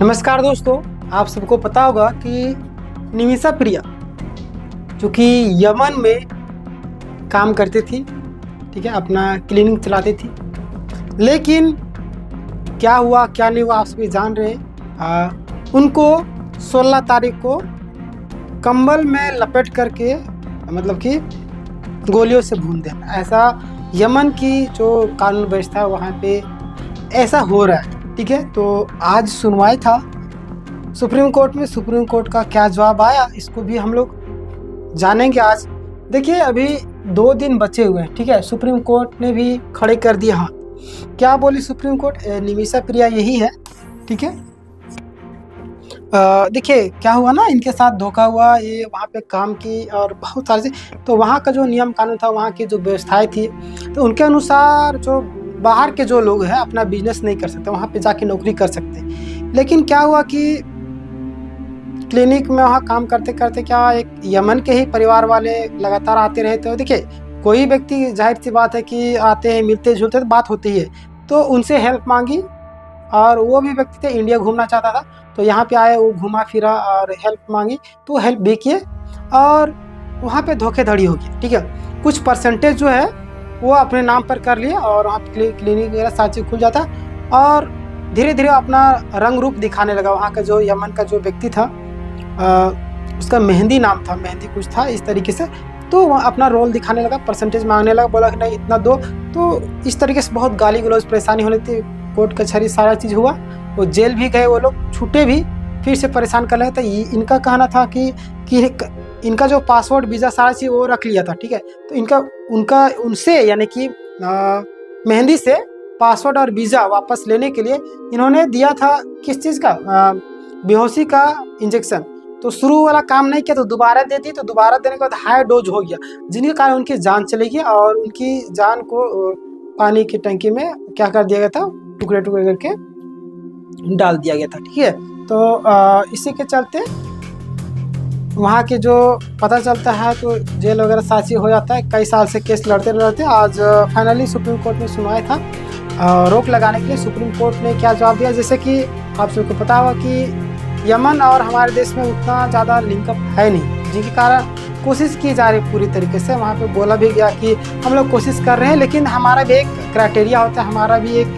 नमस्कार दोस्तों, आप सबको पता होगा कि निमिषा प्रिया जो कि यमन में काम करती थी, ठीक है, अपना क्लिनिक चलाती थी। लेकिन क्या हुआ क्या नहीं हुआ आप सभी जान रहे हैं। उनको 16 तारीख को कंबल में लपेट करके मतलब कि गोलियों से भून देना, ऐसा यमन की जो कानून व्यवस्था है वहाँ पे ऐसा हो रहा है, ठीक है। तो आज सुनवाई था सुप्रीम कोर्ट में, सुप्रीम कोर्ट का क्या जवाब आया इसको भी हम लोग जानेंगे आज। देखिए अभी 2 दिन बचे हुए हैं, ठीक है। सुप्रीम कोर्ट ने भी खड़े कर दिया हाथ। क्या बोली सुप्रीम कोर्ट? निमिषा प्रिया यही है, ठीक है। देखिए क्या हुआ ना, इनके साथ धोखा हुआ, ये वहाँ पे काम की और बहुत सारी चीज़। तो वहाँ का जो नियम कानून था, वहाँ की जो व्यवस्थाएं थी, तो उनके अनुसार जो बाहर के जो लोग हैं अपना बिजनेस नहीं कर सकते, वहाँ पे जाके नौकरी कर सकते। लेकिन क्या हुआ कि क्लिनिक में वहाँ काम करते करते क्या एक यमन के ही परिवार वाले लगातार आते रहे। तो देखिए कोई व्यक्ति, जाहिर सी बात है कि आते हैं, मिलते जुलते तो बात होती है, तो उनसे हेल्प मांगी। और वो भी व्यक्ति थे, इंडिया घूमना चाहता था, तो यहाँ पे आए, वो घूमा फिरा और हेल्प मांगी, तो हेल्प भी किए और वहाँ पे धोखेधड़ी हो गई, ठीक है। कुछ परसेंटेज जो है वो अपने नाम पर कर लिए और वहाँ पे क्लिनिक वगैरह सारी चीज़ खुल जाता और धीरे धीरे अपना रंग रूप दिखाने लगा। वहाँ का जो यमन का जो व्यक्ति था, उसका मेहंदी नाम था, मेहंदी कुछ था इस तरीके से, तो वह अपना रोल दिखाने लगा, परसेंटेज मांगने लगा, बोला कि नहीं इतना दो। तो इस तरीके से बहुत गाली गलौज परेशानी होने थी, कोर्ट कचहरी सारा चीज़ हुआ, वो जेल भी गए, वो लोग छूटे भी, फिर से परेशान कर रहे थे। इनका कहना था कि इनका जो पासवर्ड वीज़ा सारा चीज़ वो रख लिया था, ठीक है। तो उनसे यानी कि मेहंदी से पासवर्ड और वीज़ा वापस लेने के लिए इन्होंने दिया था किस चीज़ का, बेहोशी का इंजेक्शन। तो शुरू वाला काम नहीं किया तो दोबारा दे दी, तो दोबारा देने के बाद हाई डोज हो गया, जिनके कारण उनकी जान चली गई और उनकी जान को पानी की टंकी में क्या कर दिया गया था, टुकड़े टुकड़े करके डाल दिया गया था, ठीक है। तो इसी के चलते वहाँ के जो पता चलता है तो जेल वगैरह साची हो जाता है। कई साल से केस लड़ते लड़ते आज फाइनली सुप्रीम कोर्ट में सुनवाई था। रोक लगाने के लिए सुप्रीम कोर्ट ने क्या जवाब दिया, जैसे कि आप सबको पता होगा कि यमन और हमारे देश में उतना ज़्यादा लिंकअप है नहीं, जिनके कारण कोशिश की जा रही पूरी तरीके से। वहाँ पे बोला भी गया कि हम लोग कोशिश कर रहे हैं, लेकिन हमारा भी एक क्राइटेरिया होता है, हमारा भी एक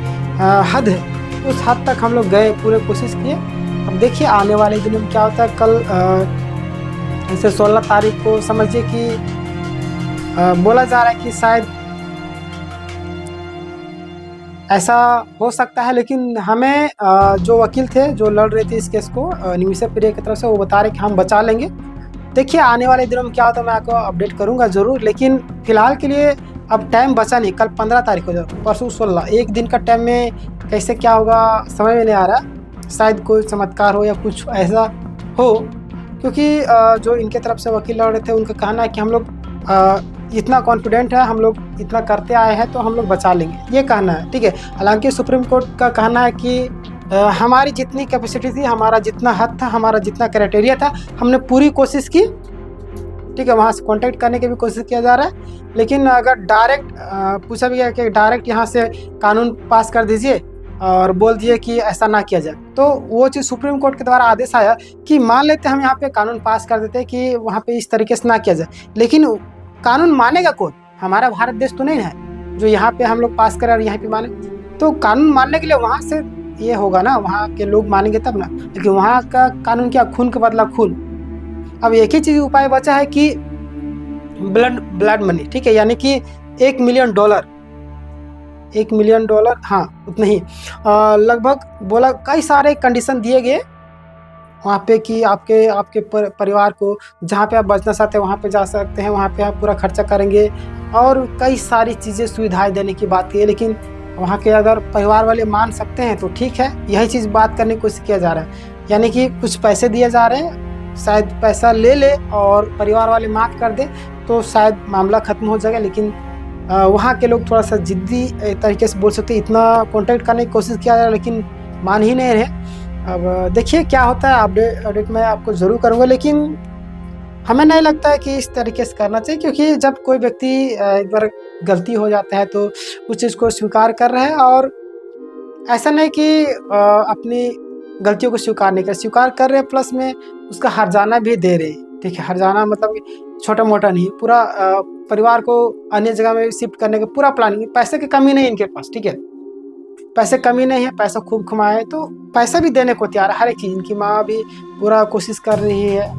हद है, उस हद तक हम लोग गए, पूरे कोशिश किए। अब देखिए आने वाले दिनों में क्या होता है। कल जैसे 16 तारीख को समझिए कि बोला जा रहा है कि शायद ऐसा हो सकता है, लेकिन हमें जो वकील थे जो लड़ रहे थे इस केस को निमिषा प्रिया की तरफ से, वो बता रहे कि हम बचा लेंगे। देखिए आने वाले दिनों में क्या होता है, मैं आपको अपडेट करूंगा ज़रूर, लेकिन फिलहाल के लिए अब टाइम बचा नहीं। कल 15 तारीख को, परसों 16, एक दिन का टाइम में कैसे क्या होगा समझ में नहीं आ रहा। शायद कोई चमत्कार हो या कुछ ऐसा हो, क्योंकि जो इनके तरफ से वकील लड़ रहे थे उनका कहना है कि हम लोग इतना कॉन्फिडेंट है, हम लोग इतना करते आए हैं तो हम लोग बचा लेंगे, ये कहना है, ठीक है। हालांकि सुप्रीम कोर्ट का कहना है कि हमारी जितनी कैपेसिटी थी, हमारा जितना हद था, हमारा जितना क्राइटेरिया था, हमने पूरी कोशिश की, ठीक है। वहाँ से कांटेक्ट करने की भी कोशिश किया जा रहा है, लेकिन अगर डायरेक्ट पूछा भी गया कि डायरेक्ट यहाँ से कानून पास कर दीजिए और बोल दिए कि ऐसा ना किया जाए, तो वो चीज़ सुप्रीम कोर्ट के द्वारा आदेश आया कि मान लेते हम यहाँ पे कानून पास कर देते कि वहाँ पे इस तरीके से ना किया जाए, लेकिन कानून मानेगा कौन? हमारा भारत देश तो नहीं है जो यहाँ पे हम लोग पास करें और यहाँ पे माने। तो कानून मानने के लिए वहाँ से ये होगा ना, वहाँ के लोग मानेंगे तब ना। लेकिन वहाँ का कानून क्या, खून के बदला खून। अब एक ही चीज़ उपाय बचा है कि ब्लड मनी, ठीक है, यानी कि $1 मिलियन, $1 मिलियन, हाँ उतना ही लगभग। बोला कई सारे कंडीशन दिए गए वहाँ पे कि आपके परिवार को जहाँ पे आप बचना चाहते हैं वहाँ पे जा सकते हैं, वहाँ पे आप पूरा खर्चा करेंगे और कई सारी चीज़ें सुविधाएं देने की बात की है। लेकिन वहाँ के अगर परिवार वाले मान सकते हैं तो ठीक है, यही चीज़ बात करने की कोशिश किया जा रहा है, यानी कि कुछ पैसे दिए जा रहे हैं, शायद पैसा ले ले और परिवार वाले माफ़ कर दे तो शायद मामला ख़त्म हो जाएगा। लेकिन वहाँ के लोग थोड़ा सा ज़िद्दी तरीके से बोल सकते, इतना कॉन्टेक्ट करने की कोशिश किया जा रहा है लेकिन मान ही नहीं रहे। अब देखिए क्या होता है, अपडेट मैं आपको ज़रूर करूँगा, लेकिन हमें नहीं लगता है कि इस तरीके से करना चाहिए, क्योंकि जब कोई व्यक्ति एक बार गलती हो जाता है तो उस चीज़ को स्वीकार कर रहा है और ऐसा नहीं कि अपनी गलतियों को स्वीकार नहीं कर, स्वीकार कर रहे हैं प्लस में उसका हर्जाना भी दे रहे हैं। ठीक है, हर्जाना मतलब छोटा मोटा नहीं, पूरा परिवार को अन्य जगह में शिफ्ट करने का पूरा प्लानिंग। पैसे की कमी नहीं इनके पास, ठीक है, पैसे कमी नहीं है, पैसा खूब कमाए तो पैसा भी देने को तैयार है, हर एक चीज़। इनकी माँ भी पूरा कोशिश कर रही है,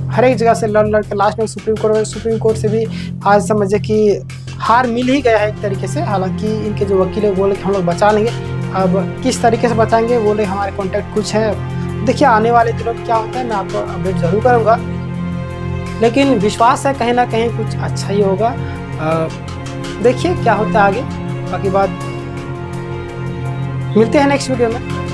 हर एक जगह से लड़ लड़ के लास्ट में सुप्रीम कोर्ट से भी आज समझे कि हार मिल ही गया है एक तरीके से। हालांकि इनके जो वकील है बोले कि हम लोग बचा लेंगे, अब किस तरीके से बचाएंगे बोले हमारे कॉन्टैक्ट कुछ है। देखिए आने वाले दिनों में क्या होता है मैं आपको अपडेट ज़रूर करूँगा, लेकिन विश्वास है कहीं ना कहीं कुछ अच्छा ही होगा। देखिए क्या होता है आगे, बाकी बात मिलते हैं नेक्स्ट वीडियो में।